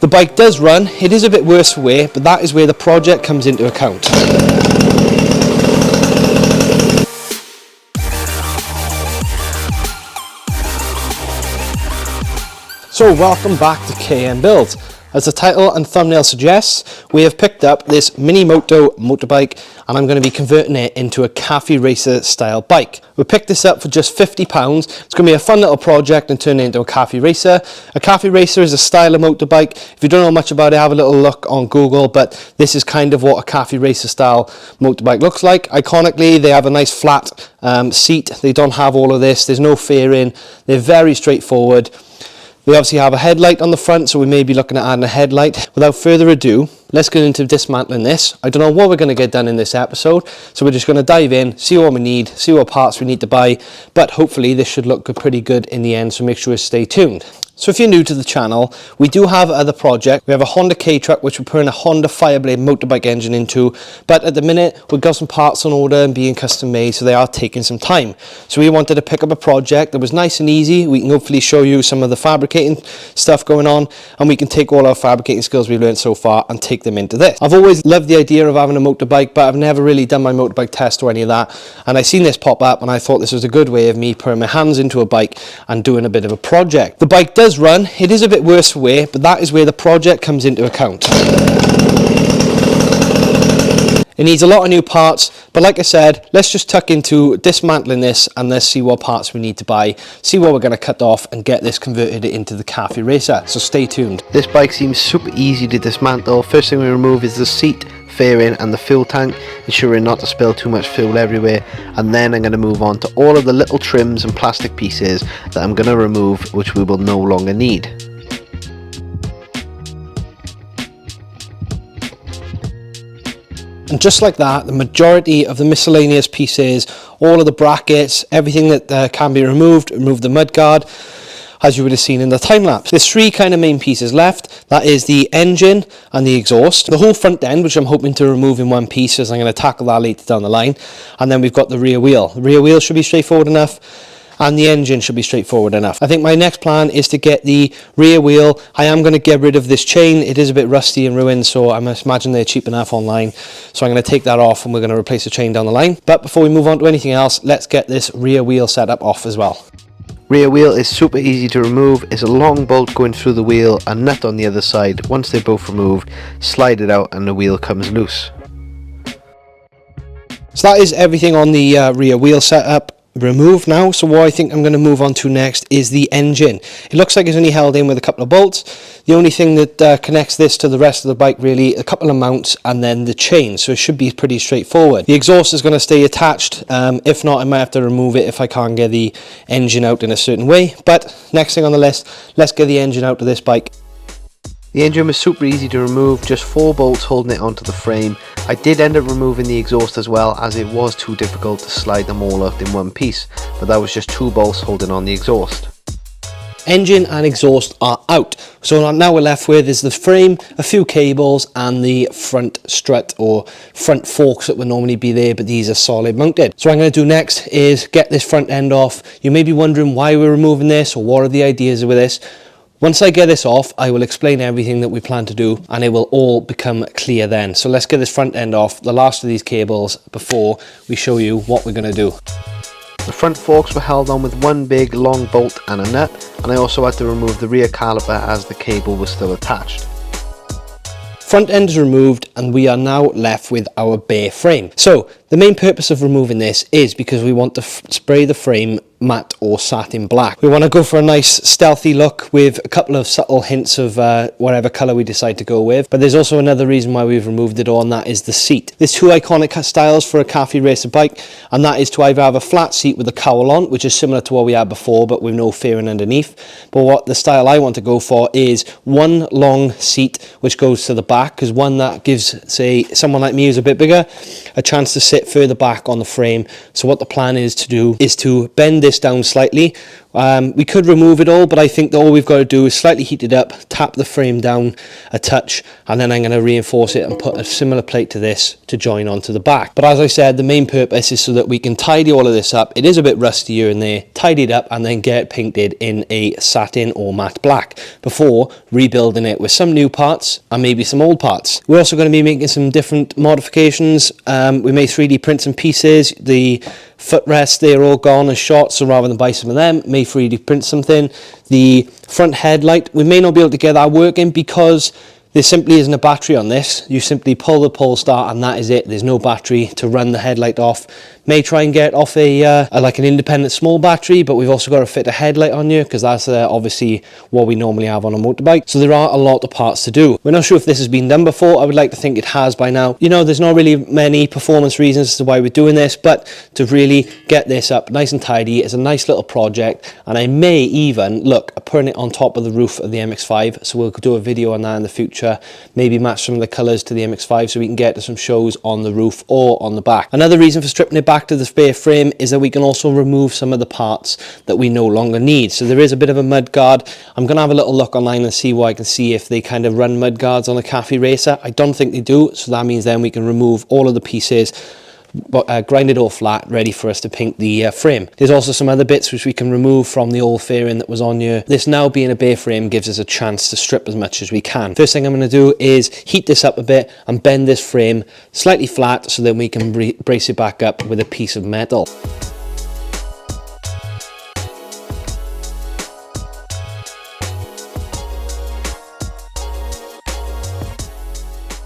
The bike does run, it is a bit worse for wear, but that is where the project comes into account. So welcome back to KM Builds. As the title and thumbnail suggests, we have picked up this Mini Moto motorbike and I'm going to be converting it into a cafe racer style bike. We picked this up for just £50. It's going to be a fun little project and turn it into a cafe racer. A cafe racer is a style of motorbike. If you don't know much about it, have a little look on Google, but this is kind of what a cafe racer style motorbike looks like. Iconically, they have a nice flat seat. They don't have all of this. There's no fairing. They're very straightforward. They obviously have a headlight on the front, so we may be looking at adding a headlight. Without further ado, let's get into dismantling this. I don't know what we're going to get done in this episode, so we're just going to dive in, see what we need, see what parts we need to buy, but hopefully this should look pretty good in the end, so make sure to stay tuned. So if you're new to the channel, we do have other projects. We have a Honda K truck, which we're putting a Honda Fireblade motorbike engine into, but at the minute, we've got some parts on order and being custom made, so they are taking some time. So we wanted to pick up a project that was nice and easy. We can hopefully show you some of the fabricating stuff going on, and we can take all our fabricating skills we've learned so far and take them into this. I've always loved the idea of having a motorbike, but I've never really done my motorbike test or any of that, and I seen this pop up and I thought this was a good way of me putting my hands into a bike and doing a bit of a project. The bike does run, it is a bit worse for wear, but that is where the project comes into account. It needs a lot of new parts, but like I said, let's just tuck into dismantling this and let's see what parts we need to buy, see what we're going to cut off and get this converted into the cafe racer, so stay tuned. This bike seems super easy to dismantle. First thing we remove is the seat, fairing and the fuel tank, ensuring not to spill too much fuel everywhere, and then I'm going to move on to all of the little trims and plastic pieces that I'm going to remove, which we will no longer need. And just like that, the majority of the miscellaneous pieces, all of the brackets, everything that can be removed, remove the mudguard, as you would have seen in the time lapse. There's three kind of main pieces left. That is the engine and the exhaust. The whole front end, which I'm hoping to remove in one piece, as I'm going to tackle that later down the line. And then we've got the rear wheel. The rear wheel should be straightforward enough, and the engine should be straightforward enough. I think my next plan is to get the rear wheel. I am going to get rid of this chain. It is a bit rusty and ruined, so I must imagine they're cheap enough online. So I'm going to take that off and we're going to replace the chain down the line. But before we move on to anything else, let's get this rear wheel setup off as well. Rear wheel is super easy to remove. It's a long bolt going through the wheel, a nut on the other side. Once they're both removed, slide it out and the wheel comes loose. So that is everything on the rear wheel setup removed now. So what I think I'm going to move on to next is the engine. It looks like it's only held in with a couple of bolts. The only thing that connects this to the rest of the bike, really, a couple of mounts and then the chain, so it should be pretty straightforward. The exhaust is going to stay attached. If not, I might have to remove it if I can't get the engine out in a certain way. But next thing on the list, let's get the engine out of this bike. The engine was super easy to remove, just 4 bolts holding it onto the frame. I did end up removing the exhaust as well, as it was too difficult to slide them all out in one piece, but that was just 2 bolts holding on the exhaust. Engine and exhaust are out, so now we're left with is the frame, a few cables and the front strut or front forks that would normally be there, but these are solid mounted. So what I'm going to do next is get this front end off. You may be wondering why we're removing this or what are the ideas with this. Once I get this off, I will explain everything that we plan to do and it will all become clear then. So let's get this front end off, the last of these cables, before we show you what we're going to do. The front forks were held on with one big long bolt and a nut, and I also had to remove the rear caliper as the cable was still attached. Front end is removed and we are now left with our bare frame. So the main purpose of removing this is because we want to spray the frame matte or satin black. We want to go for a nice stealthy look with a couple of subtle hints of whatever colour we decide to go with. But there's also another reason why we've removed it all, and that is the seat. There's 2 iconic styles for a cafe racer bike, and that is to either have a flat seat with a cowl on, which is similar to what we had before but with no fairing underneath. But what the style I want to go for is one long seat which goes to the back, because one that gives, say, someone like me who's a bit bigger, a chance to sit further back on the frame. So what the plan is to do is to bend this down slightly, We could remove it all, but I think that all we've got to do is slightly heat it up, tap the frame down a touch, and then I'm going to reinforce it and put a similar plate to this to join onto the back. But as I said, the main purpose is so that we can tidy all of this up. It is a bit rusty here and there, tidy it up, and then get it painted in a satin or matte black before rebuilding it with some new parts and maybe some old parts. We're also going to be making some different modifications. We may 3D print some pieces. The footrests, they're all gone and shot, so rather than buy some of them, may 3D print something. The front headlight, we may not be able to get that working because there simply isn't a battery on this. You simply pull the pull start and that is it. There's no battery to run the headlight off. May try and get off like an independent small battery, but we've also got to fit a headlight on here because that's obviously what we normally have on a motorbike. So there are a lot of parts to do. We're not sure if this has been done before. I would like to think it has by now. You know, there's not really many performance reasons as to why we're doing this, but to really get this up nice and tidy, it's a nice little project, and I may even look at putting it on top of the roof of the MX-5. So we'll do a video on that in the future, maybe match some of the colors to the MX-5 so we can get to some shows on the roof or on the back. Another reason for stripping it back to the spare frame is that we can also remove some of the parts that we no longer need. So there is a bit of a mud guard. I'm going to have a little look online and see what I can see if they kind of run mud guards on a cafe racer. I don't think they do, so that means then we can remove all of the pieces, grind it all flat, ready for us to paint the frame. There's also some other bits which we can remove from the old fairing that was on here. This now being a bare frame gives us a chance to strip as much as we can. First thing I'm going to do is heat this up a bit and bend this frame slightly flat so that we can brace it back up with a piece of metal.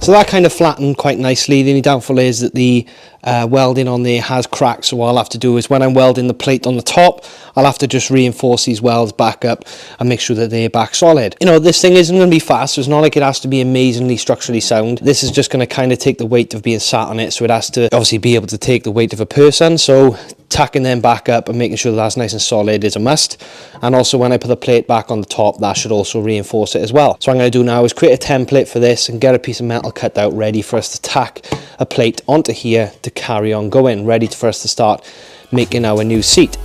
So that kind of flattened quite nicely. The only downfall is that the welding on there has cracked, so what I'll have to do is when I'm welding the plate on the top, I'll have to just reinforce these welds back up and make sure that they're back solid. You know, this thing isn't going to be fast, so it's not like it has to be amazingly structurally sound. This is just going to kind of take the weight of being sat on it, so it has to obviously be able to take the weight of a person, so tacking them back up and making sure that that's nice and solid is a must. And also when I put the plate back on the top, that should also reinforce it as well. So what I'm going to do now is create a template for this and get a piece of metal cut out ready for us to tack a plate onto here to carry on going, ready for us to start making our new seat.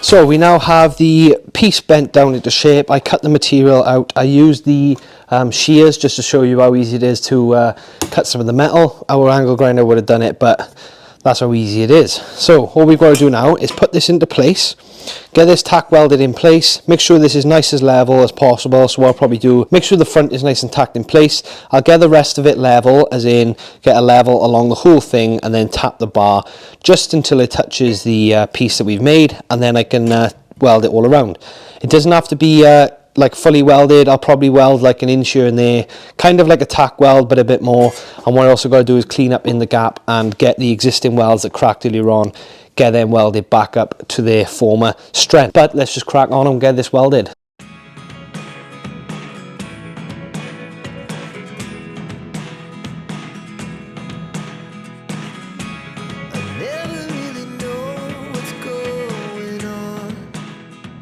So we now have the piece bent down into shape. I cut the material out. I used the shears just to show you how easy it is to cut some of the metal. Our angle grinder would have done it, but that's how easy it is. So all we've got to do now is put this into place, get this tack welded in place, make sure this is nice as level as possible. So what I'll probably do, make sure the front is nice and tacked in place. I'll get the rest of it level, as in get a level along the whole thing, and then tap the bar just until it touches the piece that we've made, and then I can weld it all around. It doesn't have to be like fully welded. I'll probably weld like an inch here and there, kind of like a tack weld but a bit more. And what I also got to do is clean up in the gap and get the existing welds that cracked earlier on, get them welded back up to their former strength. But let's just crack on and get this welded.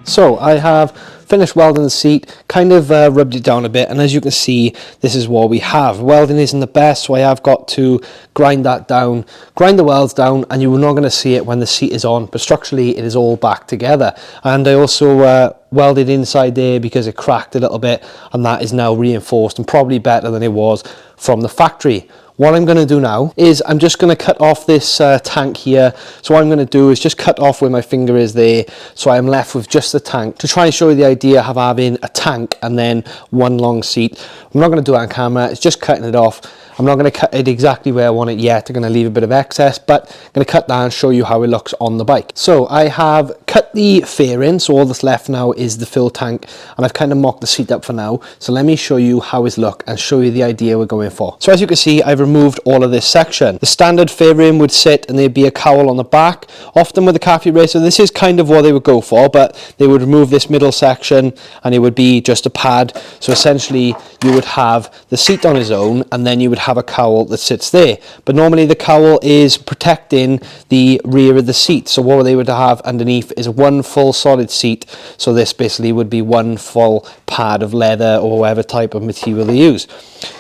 So I have finished welding the seat, kind of rubbed it down a bit, and as you can see, this is what we have. Welding isn't the best, so I have got to grind that down, grind the welds down, and you're not going to see it when the seat is on, but structurally it is all back together. And I also welded inside there because it cracked a little bit, and that is now reinforced and probably better than it was from the factory. What I'm going to do now is I'm just going to cut off this tank here. So what I'm going to do is just cut off where my finger is there, so I'm left with just the tank, to try and show you the idea of having a tank and then one long seat. I'm not going to do it on camera, it's just cutting it off. I'm not going to cut it exactly where I want it yet. I'm going to leave a bit of excess, but I'm going to cut that and show you how it looks on the bike. So I have cut the fairing, so all that's left now is the fill tank, and I've kind of mocked the seat up for now. So let me show you how it's look and show you the idea we're going for. So as you can see, I've removed all of this section. The standard fairing would sit and there'd be a cowl on the back. Often with the Cafe Racer, this is kind of what they would go for, but they would remove this middle section and it would be just a pad. So essentially you would have the seat on its own, and then you would have a cowl that sits there. But normally the cowl is protecting the rear of the seat. So what they would have underneath is one full solid seat. So this basically would be one full pad of leather or whatever type of material they use.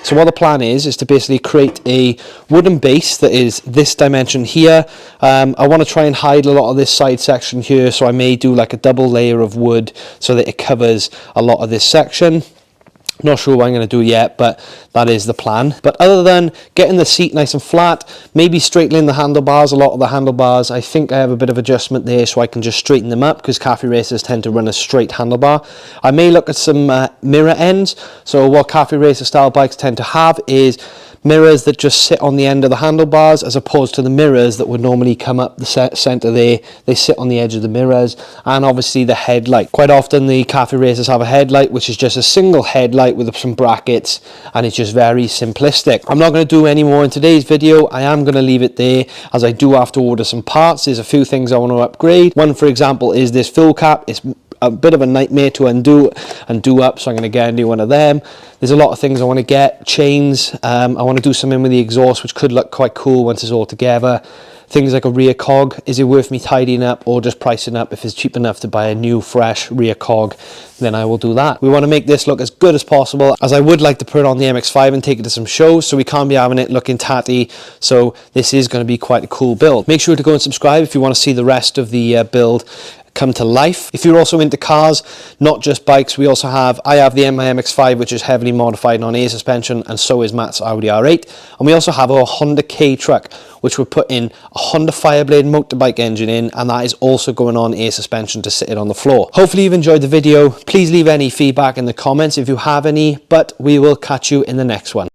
So what the plan is to basically create a wooden base that is this dimension here. I want to try and hide a lot of this side section here, so I may do like a double layer of wood so that it covers a lot of this section. Not sure what I'm going to do yet, but that is the plan. But other than getting the seat nice and flat, maybe straightening the handlebars, a lot of the handlebars, I think I have a bit of adjustment there, so I can just straighten them up, because Cafe Racers tend to run a straight handlebar. I may look at some mirror ends. So what Cafe Racer style bikes tend to have is mirrors that just sit on the end of the handlebars, as opposed to the mirrors that would normally come up the center there. They sit on the edge of the mirrors. And obviously the headlight. Quite often the Cafe Racers have a headlight which is just a single headlight with some brackets, and it's just very simplistic. I'm not going to do any more in today's video. I am going to leave it there, as I do have to order some parts. There's a few things I want to upgrade. One, for example, is this fuel cap. It's a bit of a nightmare to undo and do up, so I'm going to get a new one of them. There's a lot of things I want to get. Chains, I want to do something with the exhaust which could look quite cool once it's all together. Things like a rear cog. Is it worth me tidying up or just pricing up? If it's cheap enough to buy a new fresh rear cog, then I will do that. We want to make this look as good as possible, as I would like to put it on the MX-5 and take it to some shows, so we can't be having it looking tatty. So this is going to be quite a cool build. Make sure to go and subscribe if you want to see the rest of the build come to life. If you're also into cars, not just bikes, I have the MX-5, which is heavily modified on air suspension, and so is Matt's Audi R8. And we also have our Honda K truck, which we're putting a Honda Fireblade motorbike engine in, and that is also going on air suspension to sit it on the floor. Hopefully you've enjoyed the video. Please leave any feedback in the comments if you have any, but we will catch you in the next one.